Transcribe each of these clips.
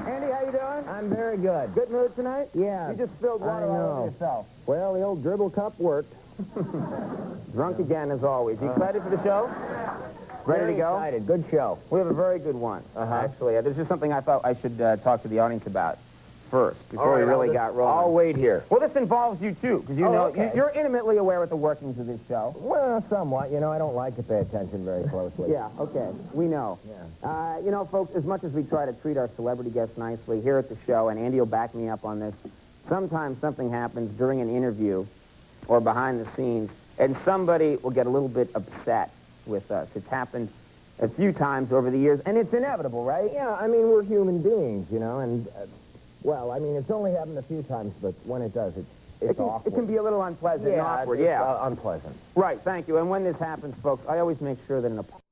Andy, how you doing? I'm very good. Good mood tonight? Yeah. You just spilled water all over yourself. Well, the old dribble cup worked. Drunk again, as always. You excited for the show? Ready to go? Excited. Good show. We have a very good one, actually. There's just something I thought I should talk to the audience about first, before we really got rolling. I'll wait here. Well, this involves you, too, because you know, okay. you're intimately aware with the workings of this show. Well, somewhat. You know, I don't like to pay attention very closely. Yeah, okay. We know. Yeah. You know, folks, as much as we try to treat our celebrity guests nicely here at the show, and Andy will back me up on this, sometimes something happens during an interview or behind the scenes, and somebody will get a little bit upset with us. It's happened a few times over the years, and it's inevitable, right? Yeah, I mean, we're human beings, you know, and, well, I mean, it's only happened a few times, but when it does, it's awkward. It can be a little unpleasant and awkward, it's unpleasant. Right, thank you. And when this happens, folks, I always make sure that an apology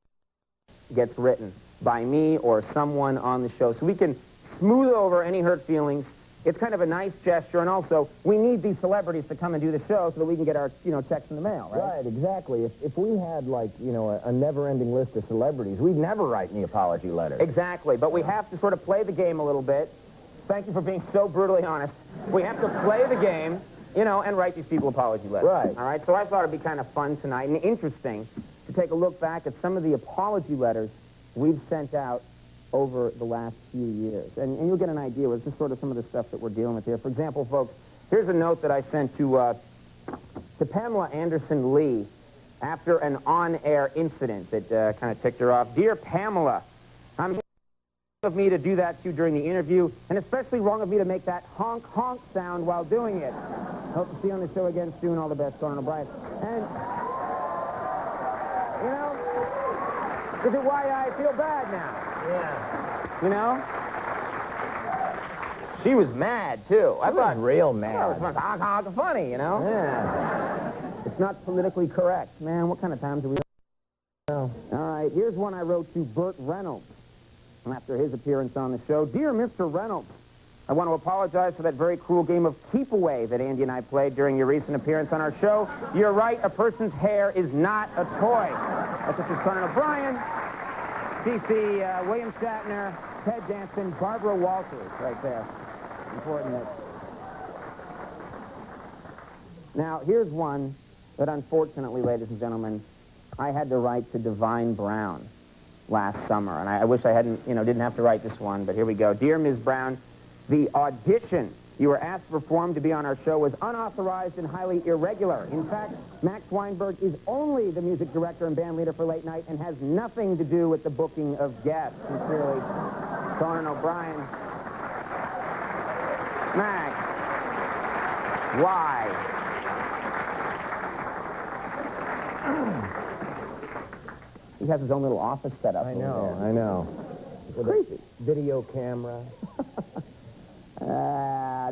gets written by me or someone on the show so we can smooth over any hurt feelings. It's kind of a nice gesture, and also, we need these celebrities to come and do the show so that we can get our, checks in the mail, right? Right, exactly. If we had, like, a never-ending list of celebrities, we'd never write any apology letters. Exactly, but we have to sort of play the game a little bit. Thank you for being so brutally honest. We have to play the game, and write these people apology letters. Right. All right, so I thought it'd be kind of fun tonight and interesting to take a look back at some of the apology letters we've sent out over the last few years. And you'll get an idea. It's just sort of some of the stuff that we're dealing with here. For example, folks, here's a note that I sent to Pamela Anderson Lee after an on-air incident that kind of ticked her off. Dear Pamela, I'm of me to do that to you during the interview, and especially wrong of me to make that honk-honk sound while doing it. Hope to see you on the show again soon. All the best, Conan O'Brien. And, this is why I feel bad now. Yeah. She was mad, too. I thought, real mad. it was honk-honk funny, Yeah. It's not politically correct. Man, what kind of times do we... All right, here's one I wrote to Burt Reynolds after his appearance on the show. Dear Mr. Reynolds, I want to apologize for that very cruel game of keep away that Andy and I played during your recent appearance on our show. You're right, a person's hair is not a toy. That's Mr. Conan O'Brien, C.C. William Shatner, Ted Danson, Barbara Walters, right there. Important that. Now, here's one that unfortunately, ladies and gentlemen, I had to write to Divine Brown last summer, and I wish I hadn't, didn't have to write this one, but here we go. Dear Ms. Brown, the audition you were asked to perform to be on our show was unauthorized and highly irregular. In fact, Max Weinberg is only the music director and band leader for Late Night and has nothing to do with the booking of guests. Sincerely, Conan O'Brien. Max, why? He has his own little office set up. I know. It's crazy. Video camera.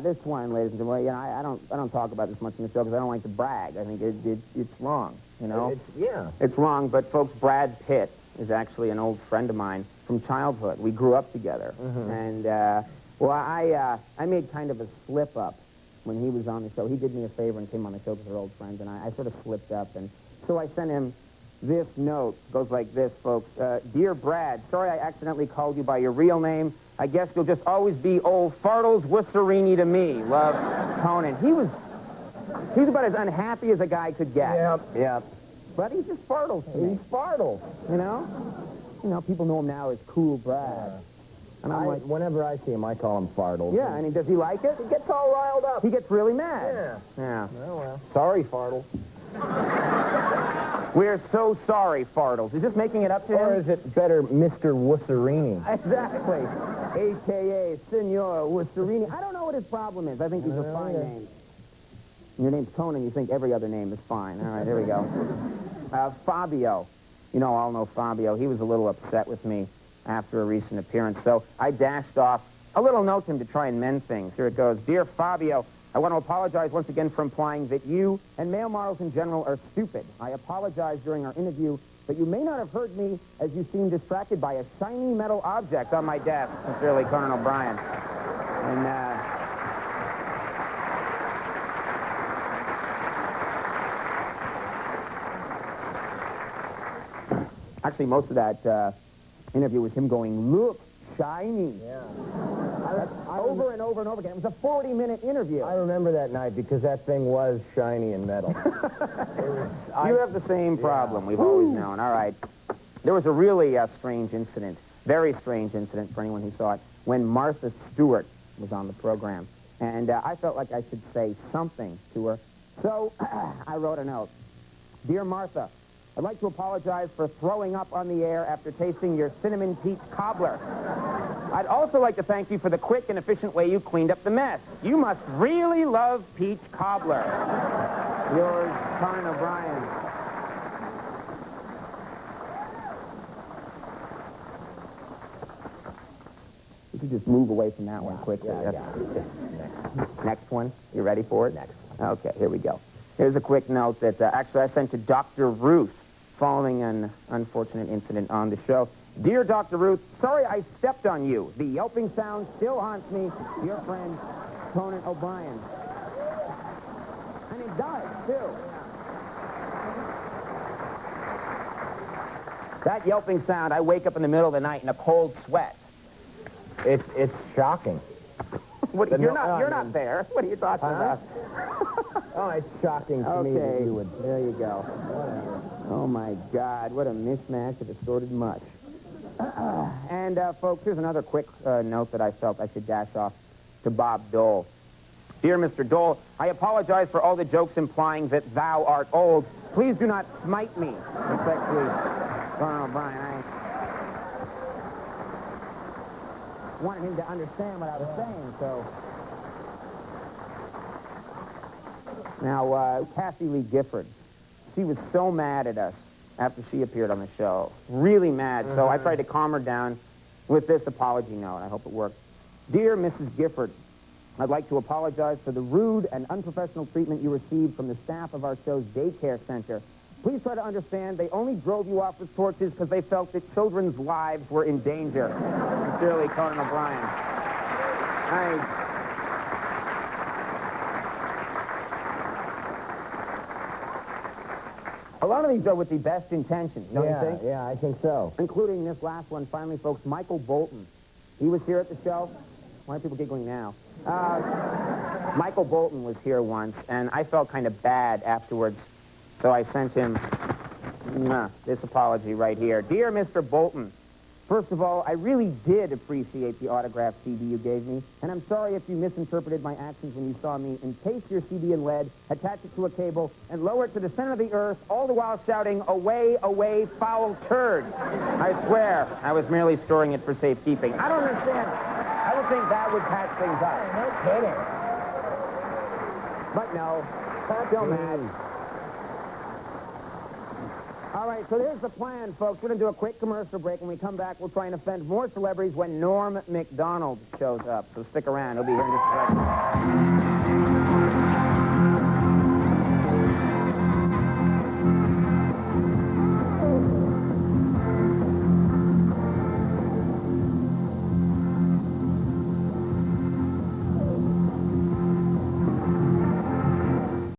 This one, ladies and gentlemen, I don't talk about this much in the show because I don't like to brag. I think it's wrong, It's wrong, but folks, Brad Pitt is actually an old friend of mine from childhood. We grew up together. And, I made kind of a slip-up when he was on the show. He did me a favor and came on the show because we're old friends, and I sort of slipped up. And so I sent him this note. It goes like this, folks. Dear Brad, sorry I accidentally called you by your real name. I guess you'll just always be old Fartles Wisserini to me. Love, Conan. He was about as unhappy as a guy could get. Yep. But he's just Fartles to me. He's Fartles. People know him now as Cool Brad. And I'm like, whenever I see him, I call him Fartles. yeah, and does he like it? He gets all riled up. He gets really mad. Yeah. Oh, well. Sorry, Fartles. We're so sorry, Fartles. Is this making it up to him? Or is it better Mr. Wusserini? Exactly. A.K.A. Senor Wusserini. I don't know what his problem is. I think these are fine names. Your name's Conan. You think every other name is fine. All right, here we go. Fabio. All know Fabio. He was a little upset with me after a recent appearance. So I dashed off a little note to him to try and mend things. Here it goes. Dear Fabio, I want to apologize once again for implying that you and male models in general are stupid. I apologize during our interview, but you may not have heard me as you seemed distracted by a shiny metal object on my desk. Sincerely, Conan O'Brien. And, actually, most of that interview was him going, look, shiny. Yeah. I over and over and over again. It was a 40-minute interview. I remember that night because that thing was shiny and metal. You have the same problem. We've always known. All right. There was a really strange incident, very strange incident for anyone who saw it, when Martha Stewart was on the program. And I felt like I should say something to her. So I wrote a note. Dear Martha, I'd like to apologize for throwing up on the air after tasting your cinnamon peach cobbler. I'd also like to thank you for the quick and efficient way you cleaned up the mess. You must really love peach cobbler. Yours, Conan O'Brien. You could just move away from that one quickly. Next one. You ready for it? Next. Okay, here we go. Here's a quick note that actually I sent to Dr. Ruth following an unfortunate incident on the show. Dear Dr. Ruth, sorry I stepped on you. The yelping sound still haunts me. Your friend, Conan O'Brien. And it does, too. That yelping sound, I wake up in the middle of the night in a cold sweat. It's shocking. You're not there. What are you talking about? Oh, it's shocking to me that you would. There you go. Oh, my God. What a mismatch of assorted mush. And, folks, here's another quick note that I felt I should dash off to Bob Dole. Dear Mr. Dole, I apologize for all the jokes implying that thou art old. Please do not smite me. Respectfully, Conan O'Brien. I wanted him to understand what I was saying, so... Now, Kathy Lee Gifford, she was so mad at us after she appeared on the show. Really mad. So I tried to calm her down with this apology note. I hope it worked. Dear Mrs. Gifford, I'd like to apologize for the rude and unprofessional treatment you received from the staff of our show's daycare center. Please try to understand they only drove you off with torches because they felt that children's lives were in danger. Sincerely, Conan O'Brien. A lot of these are with the best intentions, don't you think? Yeah, I think so. Including this last one, finally, folks, Michael Bolton. He was here at the show. Why are people giggling now? Michael Bolton was here once, and I felt kind of bad afterwards, so I sent him this apology right here. Dear Mr. Bolton, first of all, I really did appreciate the autographed CD you gave me, and I'm sorry if you misinterpreted my actions when you saw me encase your CD in lead, attach it to a cable, and lower it to the center of the earth, all the while shouting, away, away, foul turd. I swear, I was merely storing it for safekeeping. I don't understand. I would think that would patch things up. No kidding. But no, still mad. All right, so here's the plan, folks. We're going to do a quick commercial break. When we come back, we'll try and offend more celebrities when Norm Macdonald shows up. So stick around. He'll be here in just a second.